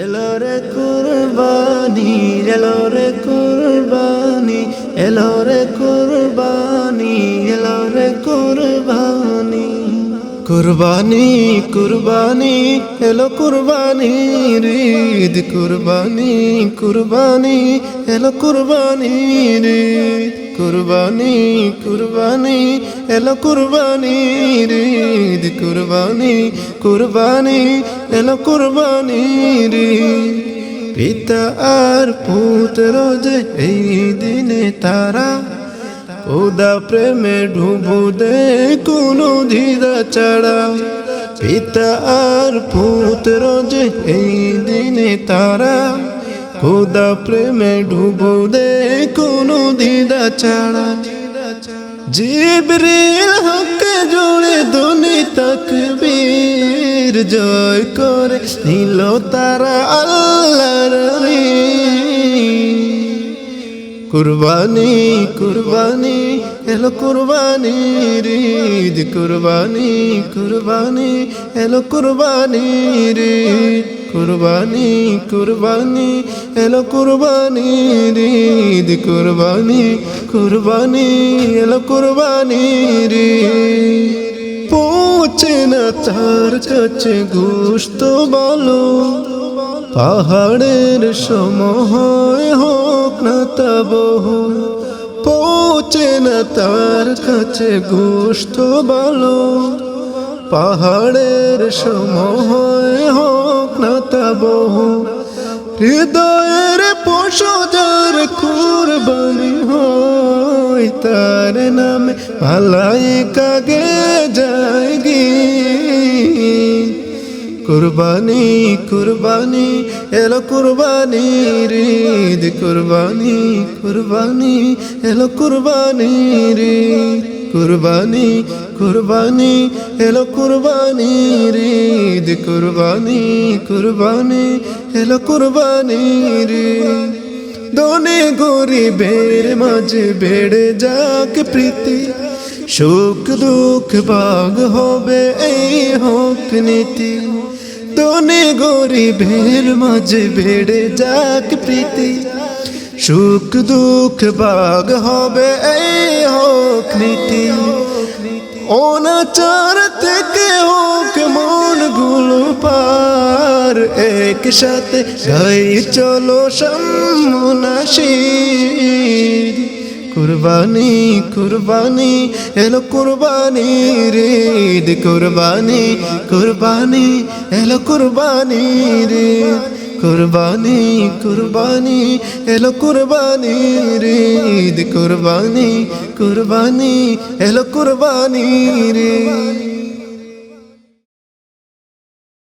এলো রে কুরবানি, এলো রে কুরবানি, এলো রে কুরবানি, এলো রে কুরবানি। কুরবানি কুরবানি এলো কুরবানি ঈদ, কুরবানি কুরবানি এলো কুরবানি ঈদ, কুরবানি কুরবানি এলো কুরবানি ঈদ, কুরবানি কুরবানি এলো কুরবানি ঈদ। পিতা আর পুত্র যে এই দিনে তারা খোদা প্রেমে ডুবো দে কোনো দ্বিধা ছাড়া। পিতা আর পুত্র যে এই দিনে তারা খোদা প্রেমে ডুবো দে কোনো দ্বিধা ছাড়া। জিবরিল হকে জোড়ে ধ্বনি তাকবীর জয় করে নিল তারা আল্লাহর কুরবানি কুরবানি এলো কুরবানি ঈদ, কুরবানি কুরবানি এলো কুরবানি ঈদ, কুরবানি কুরবানি এলো কুরবানি ঈদ, কুরবানি কুরবানি এলো কুরবানি ঈদ। পৌঁছে না তার কাছে গোশত বলো, পাহাড়ের সময় হোক না তাবহু। পৌঁছে না তার কাছে গোশত বলো, পাহাড়ের সময় হোক না তাবহু। হৃদয়ের পশু যার কুরবানি হয়, তার নামে মালাইকা গে যায়গি। কুরবানি কুরবানি এলো কুরবানি ঈদ, কুরবানি কুরবানি এলো কুরবানি ঈদ, কুরবানি কুরবানি এলো কুরবানি ঈদ, কুরবানি কুরবানি এলো কুরবানি ঈদ। ধনী গরিবের মাঝে বেড়ে যাক প্রীতি, সুখ দুঃখ ভাগ হবে এই হোক নীতি। ধনী গরিবের মাঝে বেড়ে যাক প্রীতি, সুখ দুঃখ ভাগ হবে এই হোক নীতি। অনাচার থেকে হোক মন গুলো পার, একসাথে গাই চলো সম্মনাশীর। কুরবানি কুরবানি এলো কুরবানি ঈদ, কুরবানি কুরবানি এলো কুরবানি ঈদ, কুরবানি কুরবানি এলো কুরবানি ঈদ, কুরবানি কুরবানি এলো কুরবানি ঈদ।